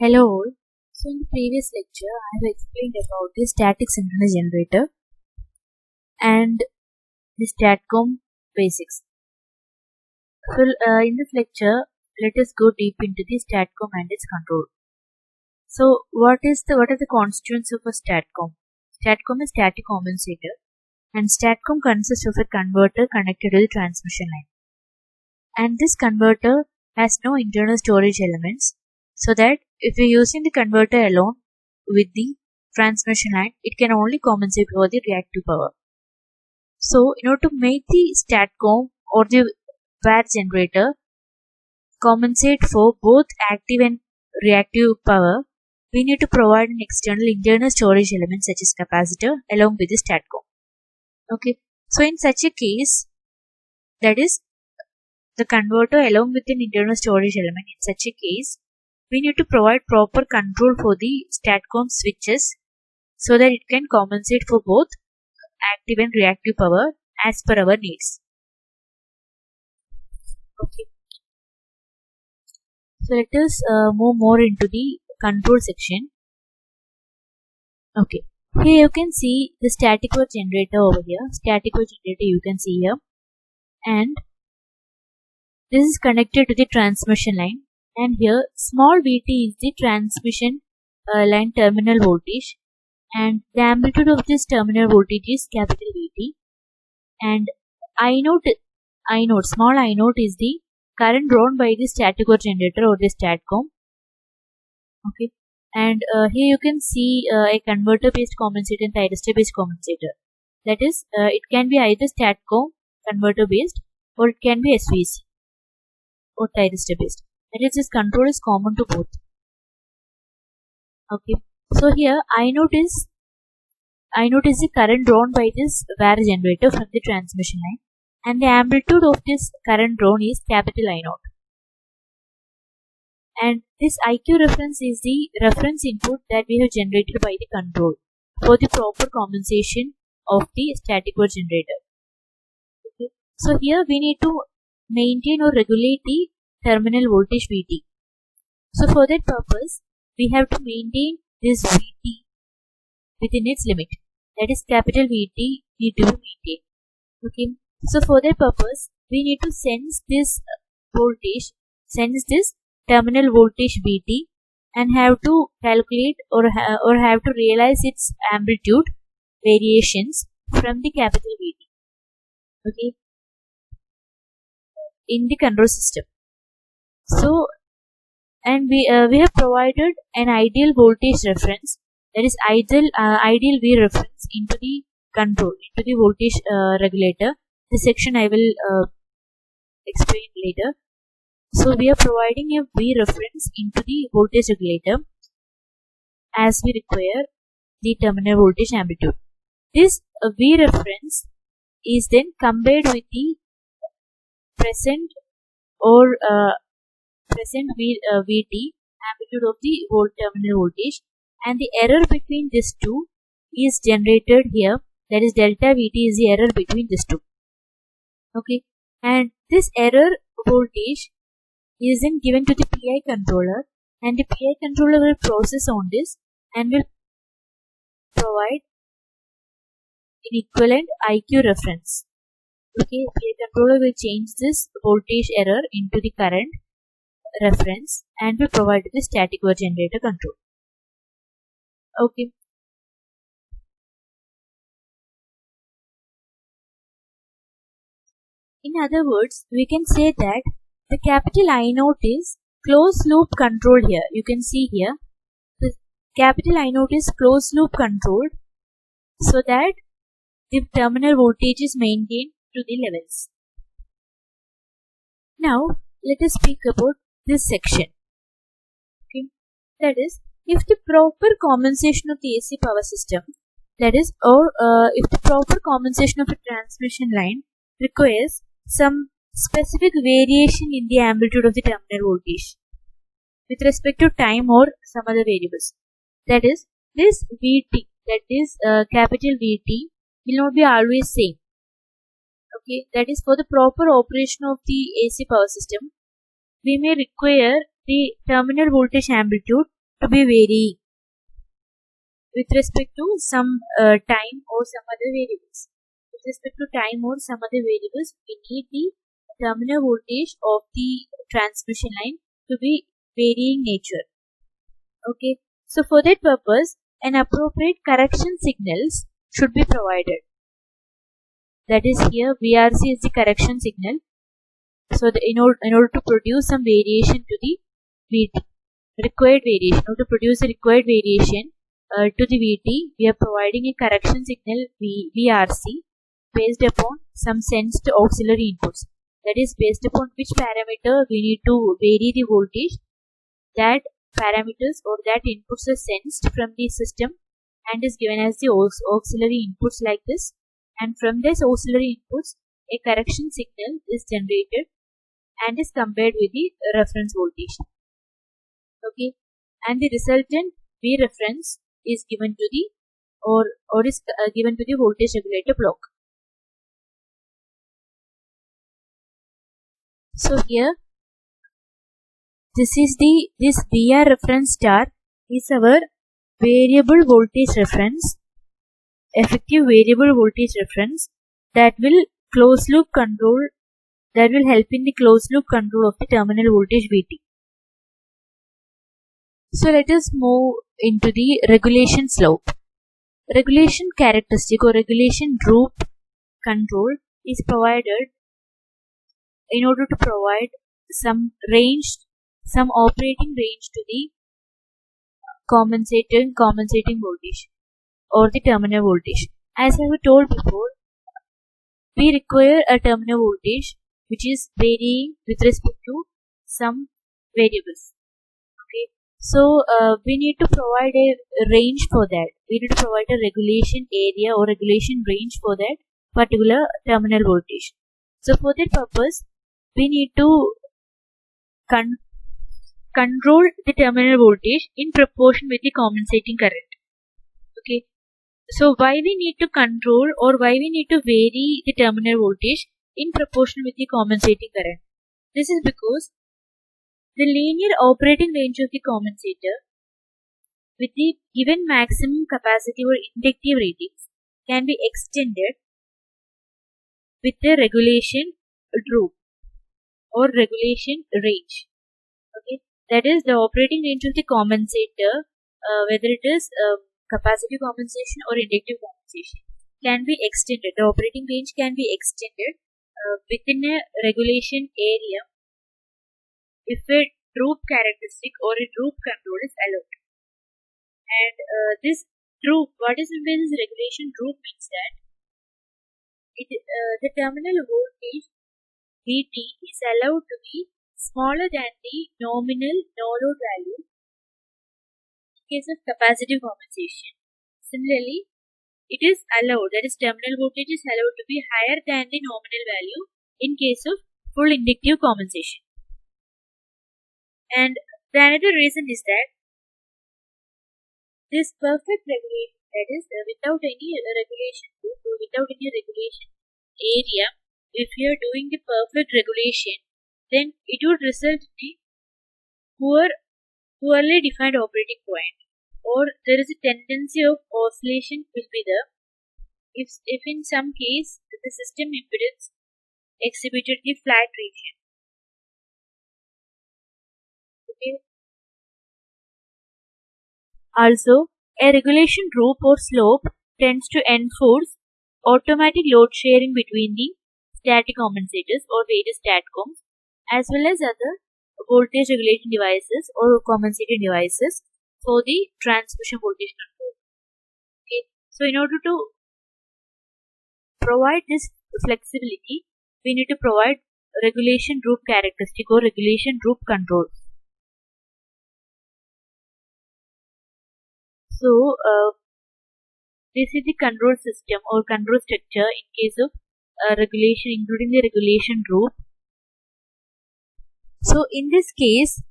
Hello all. So in the previous lecture, I have explained about the static synchronous generator and the STATCOM basics. So in this lecture, let us go deep into the STATCOM and its control. So what are the constituents of a STATCOM? STATCOM is static compensator, and STATCOM consists of a converter connected to the transmission line. And this converter has no internal storage elements, so that if you're using the converter alone with the transmission line, it can only compensate for the reactive power. So in order to make the STATCOM or the VAR generator compensate for both active and reactive power, we need to provide an internal storage element such as capacitor along with the STATCOM. Okay, so in such a case, that is the converter along with an internal storage element, in such a case, we need to provide proper control for the STATCOM switches so that it can compensate for both active and reactive power as per our needs. Okay. So let us move more into the control section. Okay. Here you can see the static wire generator over here. Static wire generator you can see here. And this is connected to the transmission line. And here small Vt is the transmission line terminal voltage. And the amplitude of this terminal voltage is capital Vt. And small I naught is the current drawn by the static wire generator or the STATCOM. Okay. And here you can see a converter based compensator and thyristor based compensator. That is, it can be either STATCOM converter based or it can be SVC or thyristor based. That is, this control is common to both. Okay. So here I naught is the current drawn by this VAR generator from the transmission line, and the amplitude of this current drawn is capital I naught. And this IQ reference is the reference input that we have generated by the control for the proper compensation of the static wire generator. Okay. So here we need to maintain or regulate the terminal voltage Vt. So for that purpose, we have to maintain this Vt within its limit. That is, capital Vt need to be maintained. Okay. So for that purpose, we need to sense this terminal voltage Vt, and have to calculate or have to realize its amplitude variations from the capital Vt. Okay. In the control system. So, and we have provided an ideal voltage reference, that is ideal V reference into the control, into the voltage regulator. This section I will explain later. So we are providing a V reference into the voltage regulator as we require the terminal voltage amplitude. This V reference is then compared with the present Vt amplitude of the terminal voltage, and the error between these two is generated here. That is, delta Vt is the error between these two. Okay, and this error voltage is then given to the PI controller, and the PI controller will process on this and will provide an equivalent IQ reference. Okay, PI controller will change this voltage error into the current reference and will provide the static wire generator control. Okay. In other words, we can say that the capital I naught is closed loop control here. You can see here the capital I naught is closed loop controlled so that the terminal voltage is maintained to the levels. Now let us speak about this section. Okay. That is, if the proper compensation of the AC power system, that is, if the proper compensation of a transmission line requires some specific variation in the amplitude of the terminal voltage with respect to time or some other variables. That is, this Vt, that is capital Vt, will not be always same. Okay, that is, for the proper operation of the AC power system, we may require the terminal voltage amplitude to be varying with respect to some time or some other variables. With respect to time or some other variables, we need the terminal voltage of the transmission line to be varying nature. Okay, so for that purpose, an appropriate correction signals should be provided. That is, here VRC is the correction signal. So in order to produce some variation to the VT, required variation, or to produce a required variation to the VT, we are providing a correction signal VRC based upon some sensed auxiliary inputs. That is, based upon which parameter we need to vary the voltage, that parameters or that inputs are sensed from the system and is given as the auxiliary inputs like this. And from this auxiliary inputs, a correction signal is generated and is compared with the reference voltage. Okay, and the resultant V reference is given to the given to the voltage regulator block. So here, this VR reference star is our variable voltage reference, effective variable voltage reference that will help in the closed loop control of the terminal voltage VT. So let us move into the regulation slope. Regulation characteristic or regulation droop control is provided in order to provide some operating range to the compensating voltage or the terminal voltage. As I have told before, we require a terminal voltage which is varying with respect to some variables. Okay, so we need to provide a range for that. We need to provide a regulation area or regulation range for that particular terminal voltage. So for that purpose, we need to control the terminal voltage in proportion with the compensating current. Okay, so why we need to control or why we need to vary the terminal voltage in proportion with the compensating current? This is because the linear operating range of the compensator with the given maximum capacity or inductive ratings can be extended with the regulation droop or regulation range. Okay, that is, the operating range of the compensator, whether it is capacitive compensation or inductive compensation, can be extended. The operating range can be extended within a regulation area if a droop characteristic or a droop control is allowed. And this droop, what is meant by this regulation droop means that the terminal voltage VT is allowed to be smaller than the nominal no-load value in case of capacitive compensation. Similarly, it is allowed, that is, terminal voltage is allowed to be higher than the nominal value in case of full inductive compensation. And the another reason is that this perfect regulation, that is, without any regulation group or without any regulation area, if you are doing the perfect regulation, then it would result in a poorly defined operating point, or there is a tendency of oscillation will be there if in some case the system impedance exhibited the flat region. Okay. Also, a regulation droop or slope tends to enforce automatic load sharing between the static compensators or various STATCOMs as well as other voltage regulating devices or compensating devices for the transmission voltage control. Okay. So in order to provide this flexibility, we need to provide regulation droop characteristic or regulation droop control. So this is the control system or control structure in case of regulation, including the regulation droop. So in this case,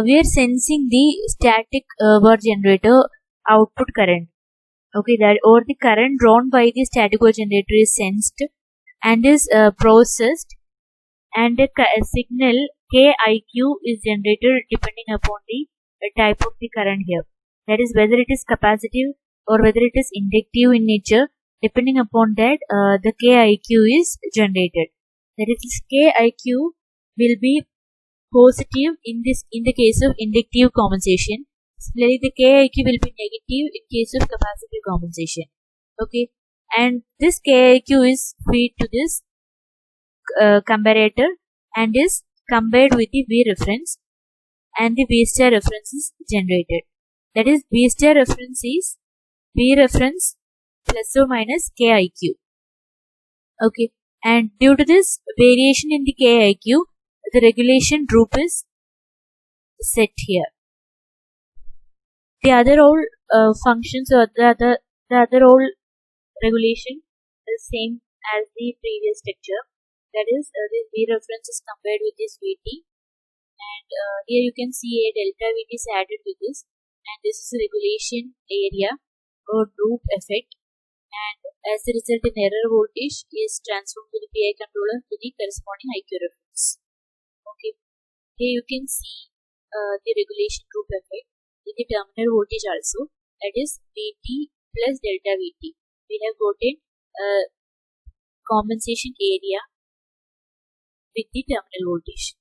we are sensing the static power generator output current. Okay, that or the current drawn by the static power generator is sensed and is processed, and a signal KIQ is generated depending upon the type of the current here. That is whether it is capacitive or whether it is inductive in nature. Depending upon that, the KIQ is generated. That is, this KIQ will be positive in the case of inductive compensation. Similarly, the KIQ will be negative in case of capacitive compensation. Okay, and this KIQ is fed to this comparator and is compared with the V reference, and the V star reference is generated. That is, V star reference is V reference plus or minus KIQ. Okay, and due to this variation in the KIQ, the regulation droop is set here. The other all functions or the other all regulation is same as the previous lecture. That is, this V reference is compared with this VT, and here you can see a delta VT is added to this, and this is a regulation area or droop effect, and as a result, an error voltage is transformed to the PI controller to the corresponding IQ reference. Okay, here you can see the regulation droop effect in the terminal voltage also, that is VT plus delta VT. We have gotten compensation area with the terminal voltage.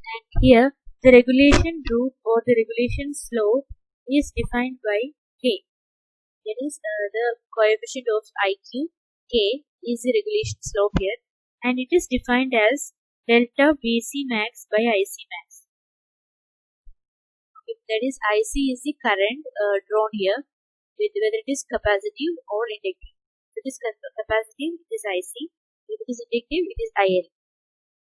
And here the regulation droop or the regulation slope is defined by K. That is, the coefficient of IQ, K, is the regulation slope here, and it is defined as delta VC max by IC max. That is, IC is the current drawn here, with whether it is capacitive or inductive. If it is capacitive, it is IC. If it is inductive, it is IL.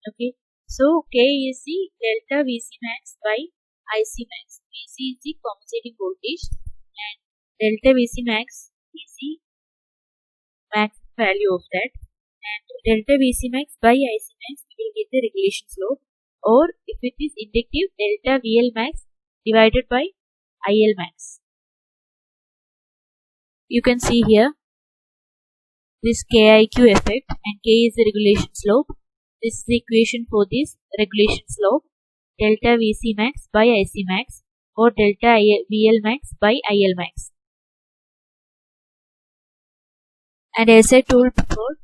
Okay, so K is the delta VC max by IC max. VC is the compensating voltage, and delta VC max is the max value of that, and delta VC max by IC max we will get the regulation slope, or if it is inductive, delta VL max divided by IL max. You can see here this KIQ effect, and K is the regulation slope. This is the equation for this regulation slope, delta VC max by IC max, or delta VL max by IL max. And as I told before,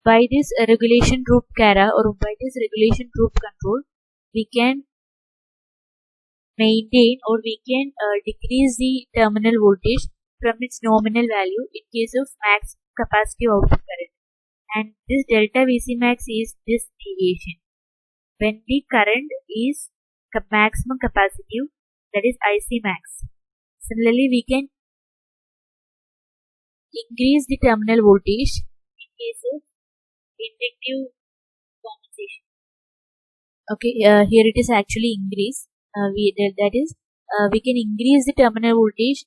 by this regulation droop CARA or by this regulation droop control, we can maintain or we can decrease the terminal voltage from its nominal value in case of max capacitive output current. And this delta VC max is this deviation. When the current is maximum capacitive, that is IC max. Similarly, we can increase the terminal voltage in case of inductive compensation. Okay, here it is actually increase. We can increase the terminal voltage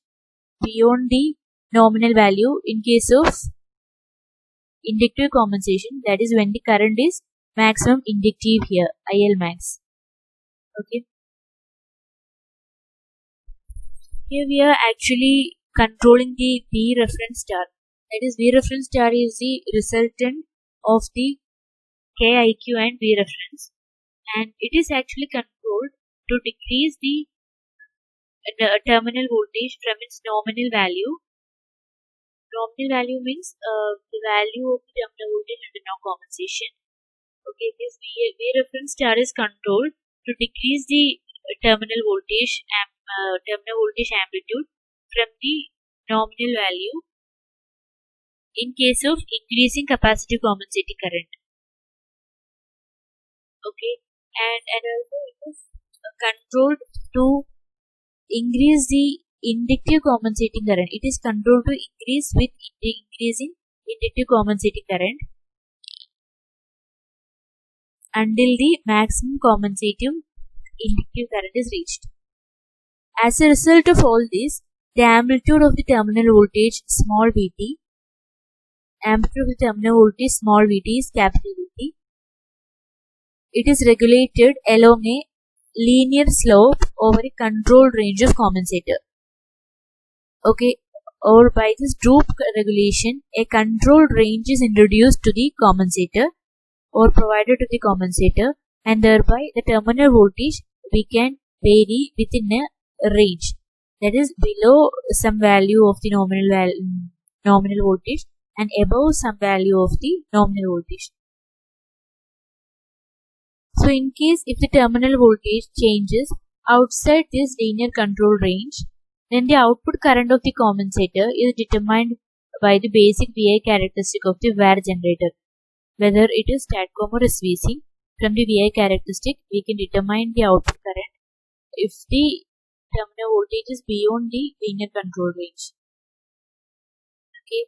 beyond the nominal value in case of inductive compensation, that is when the current is maximum inductive here, IL max. Okay, here we are actually controlling the V reference star. That is, V reference star is the resultant of the KIQ and V reference, and it is actually controlled to decrease the terminal voltage from its nominal value. Nominal value means the value of the terminal voltage under no compensation. Okay, this V reference star is controlled to decrease the terminal voltage amplitude from the nominal value in case of increasing capacitive compensating current. Okay, and also it is controlled to increase the inductive compensating current. It is controlled to increase with increasing inductive compensating current until the maximum compensating inductive current is reached. As a result of all this, the amplitude of the terminal voltage small Vt, is capital Vt. It is regulated along a linear slope over a controlled range of compensator. Okay, or by this droop regulation, a controlled range is introduced to the compensator or provided to the compensator, and thereby the terminal voltage we can vary within a range, that is below some value of the nominal voltage and above some value of the nominal voltage. So in case if the terminal voltage changes outside this linear control range, then the output current of the compensator is determined by the basic VI characteristic of the VAR generator, whether it is STATCOM or SVC. From the VI characteristic, we can determine the output current if the terminal voltage is beyond the linear control range. Okay,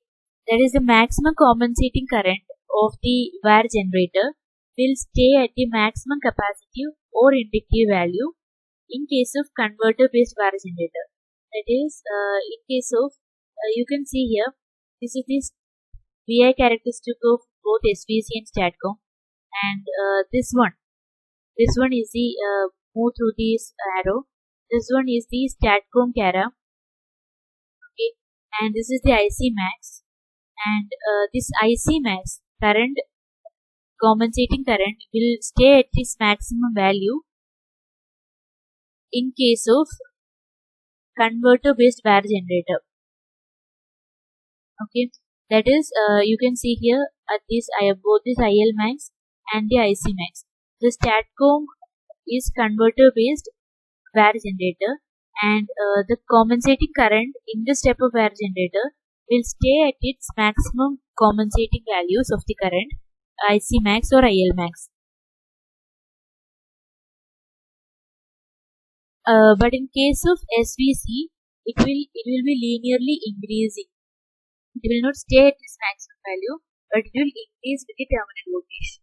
that is the maximum compensating current of the VAR generator will stay at the maximum capacitive or inductive value in case of converter based VAR generator. That is, in case of, you can see here, this is this VI characteristic of both SVC and STATCOM, and this one is the move through this arrow. This one is the STATCOM Cara. Okay, and this is the IC max, and this IC max current, compensating current, will stay at this maximum value in case of converter based VAR generator. Okay, that is, you can see here at this both this IL max and the IC max. The STATCOM is converter based VAR generator, and the compensating current in the step of VAR generator will stay at its maximum compensating values of the current, IC max or IL max. But in case of SVC, it will be linearly increasing. It will not stay at this maximum value, but it will increase with the terminal voltage.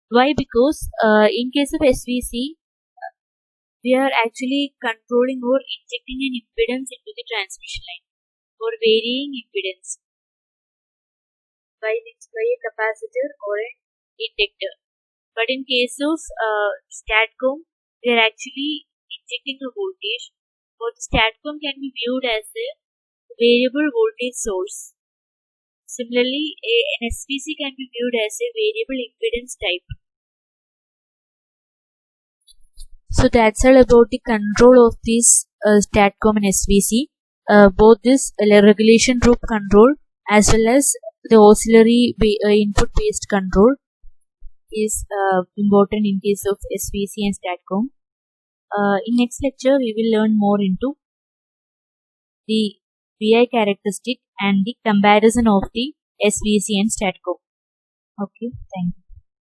Why? Because in case of SVC, we are actually controlling or injecting an impedance into the transmission line or varying impedance by a capacitor or an inductor. But in case of STATCOM, we are actually injecting a voltage. So the STATCOM can be viewed as a variable voltage source. Similarly, an SVC can be viewed as a variable impedance type. So that's all about the control of this STATCOM and SVC. Both this regulation loop control as well as the auxiliary input based control is important in case of SVC and STATCOM. In next lecture, we will learn more into the VI characteristic and the comparison of the SVC and STATCOM. Okay, thank you.